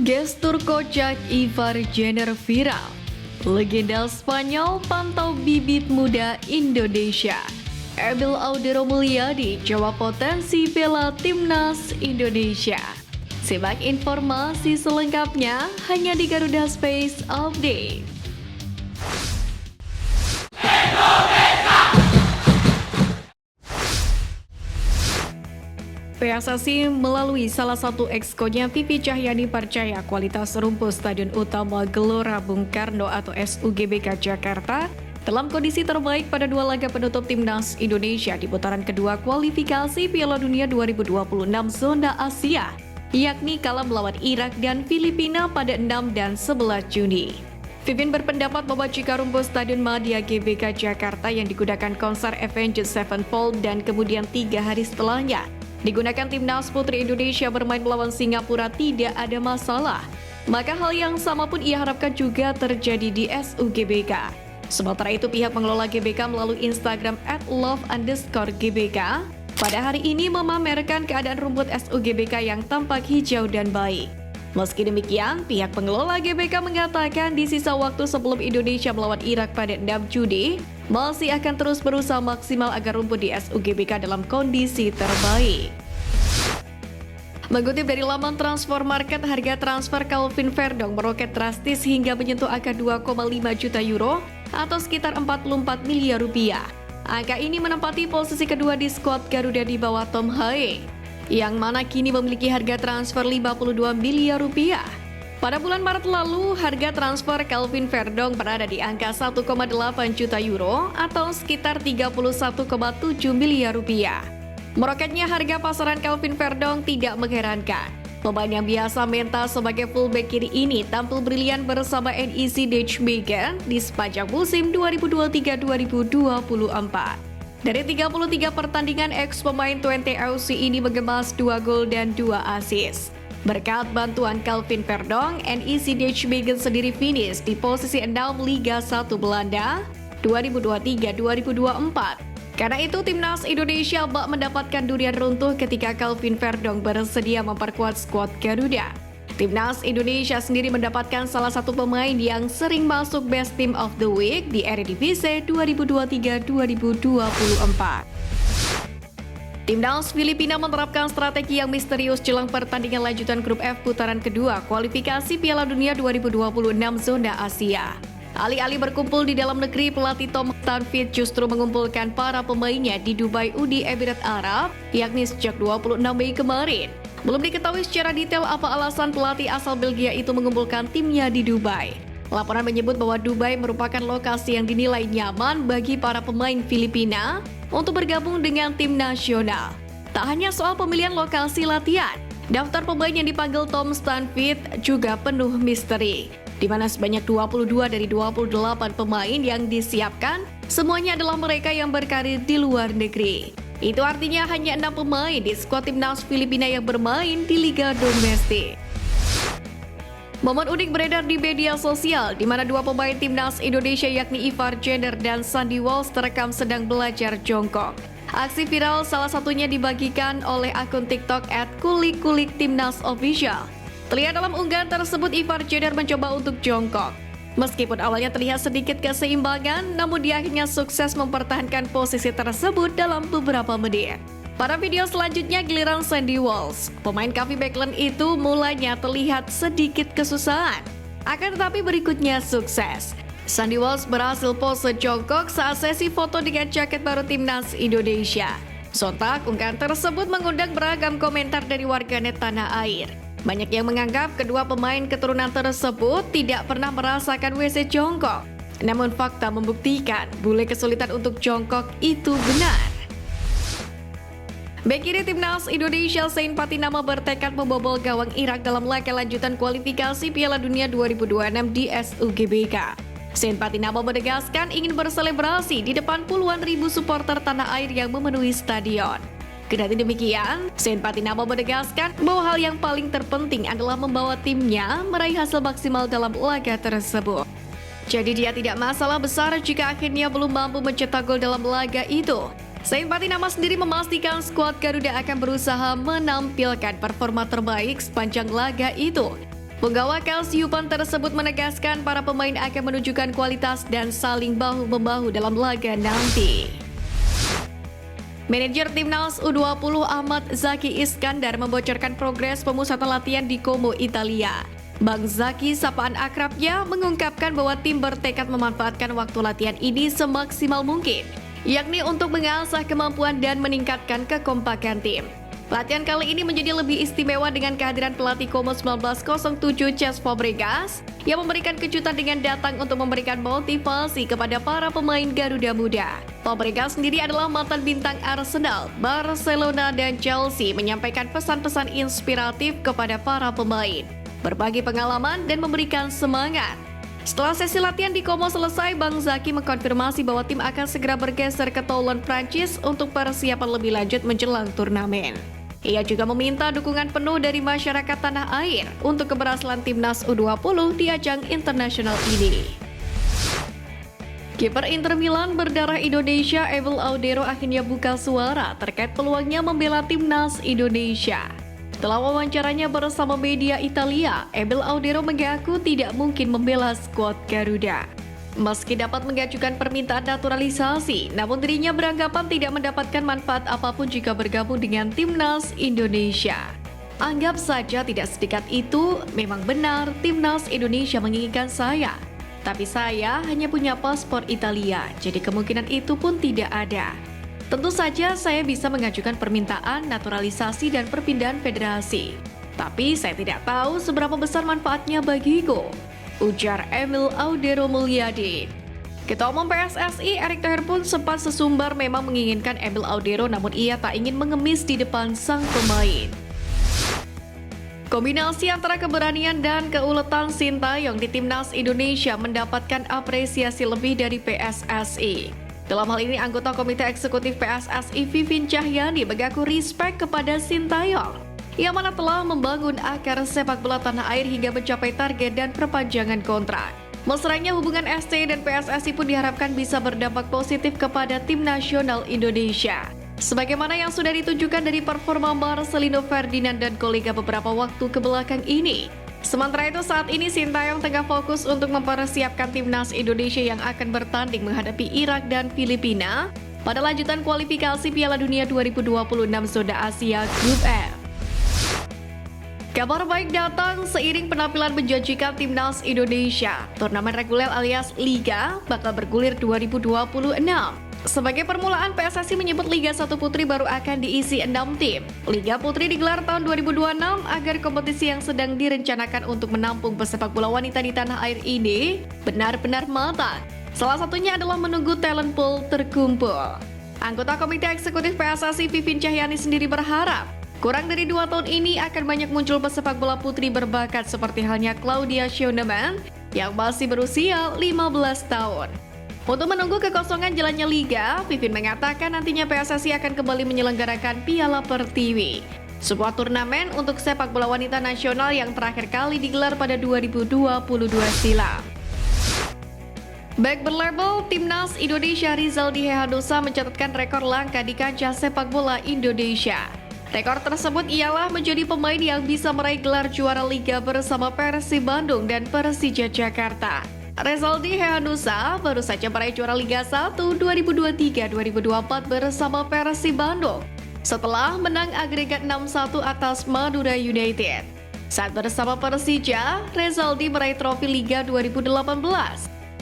Gestur kocak Ivar Jenner viral. Legenda Spanyol pantau bibit muda Indonesia. Emil Audero Mulyadi jawab potensi bela timnas Indonesia. Simak informasi selengkapnya hanya di Garuda Space Update. PSSI melalui salah satu exco-nya Vivi Cahyani percaya kualitas rumput Stadion Utama Gelora Bung Karno atau SUGBK Jakarta dalam kondisi terbaik pada dua laga penutup timnas Indonesia di putaran kedua kualifikasi Piala Dunia 2026 zona Asia, yakni kalah melawan Irak dan Filipina pada 6 dan 11 Juni. Vivin berpendapat bahwa jika rumput Stadion Madia GBK Jakarta yang digunakan konser Avenged Sevenfold dan kemudian 3 hari setelahnya digunakan timnas putri Indonesia bermain melawan Singapura tidak ada masalah, maka hal yang sama pun ia harapkan juga terjadi di SUGBK. Sementara itu pihak pengelola GBK melalui Instagram @love_gbk pada hari ini memamerkan keadaan rumput SUGBK yang tampak hijau dan baik. Meski demikian, pihak pengelola GBK mengatakan di sisa waktu sebelum Indonesia melawan Irak pada 6 Juni, masih akan terus berusaha maksimal agar rumput di SUGBK dalam kondisi terbaik. Mengutip dari laman Transfer Market, harga transfer Calvin Verdong meroket drastis hingga menyentuh angka 2,5 juta euro atau sekitar 44 miliar rupiah. Angka ini menempati posisi kedua di skuad Garuda di bawah Tom Haye, yang mana kini memiliki harga transfer 52 miliar rupiah. Pada bulan Maret lalu, harga transfer Calvin Verdong berada di angka 1,8 juta euro atau sekitar 31,7 miliar rupiah. Meroketnya harga pasaran Calvin Verdong tidak mengherankan. Pemain yang biasa mental sebagai fullback kiri ini tampil brilian bersama NEC Nijmegen di sepanjang musim 2023-2024. Dari 33 pertandingan, ex-pemain Twente FC ini mengemas 2 gol dan 2 assist. Berkat bantuan Calvin Verdong, NEC Nijmegen sendiri finish di posisi 6 Liga 1 Belanda 2023-2024. Karena itu, timnas Indonesia bak mendapatkan durian runtuh ketika Calvin Verdong bersedia memperkuat skuad Garuda. Timnas Indonesia sendiri mendapatkan salah satu pemain yang sering masuk Best Team of the Week di Eredivisie 2023-2024. Timnas Filipina menerapkan strategi yang misterius jelang pertandingan lanjutan grup F putaran kedua kualifikasi Piala Dunia 2026 zona Asia. Alih-alih berkumpul di dalam negeri, pelatih Tom Stanfit justru mengumpulkan para pemainnya di Dubai Uni Emirat Arab, yakni sejak 26 Mei kemarin. Belum diketahui secara detail apa alasan pelatih asal Belgia itu mengumpulkan timnya di Dubai. Laporan menyebut bahwa Dubai merupakan lokasi yang dinilai nyaman bagi para pemain Filipina untuk bergabung dengan tim nasional. Tak hanya soal pemilihan lokasi latihan, daftar pemain yang dipanggil Tom Stanfit juga penuh misteri, di mana sebanyak 22 dari 28 pemain yang disiapkan semuanya adalah mereka yang berkarir di luar negeri. Itu artinya hanya 6 pemain di skuad timnas Filipina yang bermain di liga domestik. Momen unik beredar di media sosial di mana dua pemain timnas Indonesia yakni Ivar Jenner dan Sandy Walsh terekam sedang belajar jongkok. Aksi viral salah satunya dibagikan oleh akun TikTok @kulik-kulik-timnas-official. Terlihat dalam unggahan tersebut Ivar Jenner mencoba untuk jongkok. Meskipun awalnya terlihat sedikit keseimbangan, namun dia akhirnya sukses mempertahankan posisi tersebut dalam beberapa menit. Pada video selanjutnya giliran Sandy Walsh. Pemain Cafe Backland itu mulanya terlihat sedikit kesusahan. Akan tetapi berikutnya sukses. Sandy Walsh berhasil pose jongkok saat sesi foto dengan jaket baru timnas Indonesia. Sontak, unggahan tersebut mengundang beragam komentar dari warganet tanah air. Banyak yang menganggap kedua pemain keturunan tersebut tidak pernah merasakan WC jongkok. Namun fakta membuktikan bule kesulitan untuk jongkok itu benar. Bek kiri timnas Indonesia Zain Patinama bertekad membobol gawang Irak dalam laga lanjutan kualifikasi Piala Dunia 2026 di SUGBK. Zain Patinama menegaskan ingin berselebrasi di depan puluhan ribu supporter tanah air yang memenuhi stadion. Kendati demikian, Zain Patinama menegaskan bahwa hal yang paling terpenting adalah membawa timnya meraih hasil maksimal dalam laga tersebut. Jadi dia tidak masalah besar jika akhirnya belum mampu mencetak gol dalam laga itu. Zain Patinama sendiri memastikan skuad Garuda akan berusaha menampilkan performa terbaik sepanjang laga itu. Penggawa Kalsiupan tersebut menegaskan para pemain akan menunjukkan kualitas dan saling bahu-membahu dalam laga nanti. Manajer Timnas U20 Ahmad Zaki Iskandar membocorkan progres pemusatan latihan di Como, Italia. Bang Zaki, sapaan akrabnya, mengungkapkan bahwa tim bertekad memanfaatkan waktu latihan ini semaksimal mungkin, yakni untuk mengasah kemampuan dan meningkatkan kekompakan tim. Latihan kali ini menjadi lebih istimewa dengan kehadiran pelatih Como 1907 Cesc Fabregas yang memberikan kejutan dengan datang untuk memberikan motivasi kepada para pemain Garuda Muda. Fabregas sendiri adalah mantan bintang Arsenal, Barcelona, dan Chelsea, menyampaikan pesan-pesan inspiratif kepada para pemain, berbagi pengalaman, dan memberikan semangat. Setelah sesi latihan di Como selesai, Bang Zaki mengkonfirmasi bahwa tim akan segera bergeser ke Toulon, Prancis untuk persiapan lebih lanjut menjelang turnamen. Ia juga meminta dukungan penuh dari masyarakat tanah air untuk keberhasilan Timnas U20 di ajang internasional ini. Kiper Inter Milan berdarah Indonesia Abel Audero akhirnya buka suara terkait peluangnya membela Timnas Indonesia. Setelah wawancaranya bersama media Italia, Abel Audero mengaku tidak mungkin membela skuad Garuda. Meski dapat mengajukan permintaan naturalisasi, namun dirinya beranggapan tidak mendapatkan manfaat apapun jika bergabung dengan Timnas Indonesia. Anggap saja tidak sedekat itu, memang benar Timnas Indonesia menginginkan saya. Tapi saya hanya punya paspor Italia, jadi kemungkinan itu pun tidak ada. Tentu saja saya bisa mengajukan permintaan naturalisasi dan perpindahan federasi. Tapi saya tidak tahu seberapa besar manfaatnya bagiku, ujar Emil Audero Mulyadi. Ketua Umum PSSI Erick Thohir pun sempat sesumbar memang menginginkan Emil Audero, namun ia tak ingin mengemis di depan sang pemain. Kombinasi antara keberanian dan keuletan Sintayong di Timnas Indonesia mendapatkan apresiasi lebih dari PSSI. Dalam hal ini, anggota Komite Eksekutif PSSI Vivin Cahyani mengaku respect kepada Sintayong, yang mana telah membangun akar sepak bola tanah air hingga mencapai target dan perpanjangan kontrak. Mesranya hubungan SC dan PSSI pun diharapkan bisa berdampak positif kepada tim nasional Indonesia, sebagaimana yang sudah ditunjukkan dari performa Marcelino Ferdinand dan kolega beberapa waktu kebelakang ini. Sementara itu, saat ini Sintayong tengah fokus untuk mempersiapkan timnas Indonesia yang akan bertanding menghadapi Irak dan Filipina pada lanjutan kualifikasi Piala Dunia 2026 zona Asia Grup F. Kabar baik datang seiring penampilan menjanjikan Timnas Indonesia. Turnamen reguler alias Liga bakal bergulir 2026. Sebagai permulaan, PSSI menyebut Liga 1 Putri baru akan diisi 6 tim. Liga Putri digelar tahun 2026 agar kompetisi yang sedang direncanakan untuk menampung pesepak bola wanita di tanah air ini benar-benar matang. Salah satunya adalah menunggu talent pool terkumpul. Anggota Komite Eksekutif PSSI Vivin Cahyani sendiri berharap kurang dari 2 tahun ini akan banyak muncul pesepak bola putri berbakat seperti halnya Claudia Schönemann yang masih berusia 15 tahun. Untuk menunggu kekosongan jalannya Liga, Vivin mengatakan nantinya PSSI akan kembali menyelenggarakan Piala Pertiwi, sebuah turnamen untuk sepak bola wanita nasional yang terakhir kali digelar pada 2022 silam. Back berlabel Timnas Indonesia Rizaldi Hehanussa mencatatkan rekor langka di kancah sepak bola Indonesia. Rekor tersebut ialah menjadi pemain yang bisa meraih gelar juara Liga bersama Persib Bandung dan Persija Jakarta. Rizaldi Hehanussa baru saja meraih juara Liga 1 2023-2024 bersama Persib Bandung setelah menang agregat 6-1 atas Madura United. Saat bersama Persija, Rizaldi meraih trofi Liga 2018.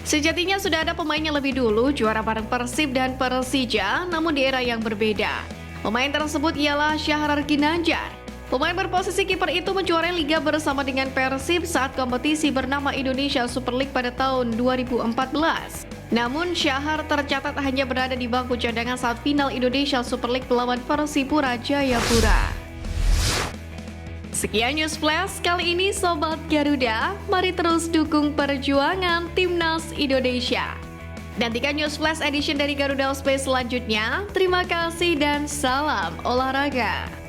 Sejatinya sudah ada pemain yang lebih dulu juara bareng Persib dan Persija, namun di era yang berbeda. Pemain tersebut ialah Syahrar Ginanjar. Pemain berposisi kiper itu menjuarai Liga bersama dengan Persib saat kompetisi bernama Indonesia Super League pada tahun 2014. Namun Syahrar tercatat hanya berada di bangku cadangan saat final Indonesia Super League melawan Persipura Jayapura. Sekian News Flash kali ini Sobat Garuda, mari terus dukung perjuangan Timnas Indonesia. Nantikan News Flash edition dari Garuda Space selanjutnya. Terima kasih dan salam olahraga.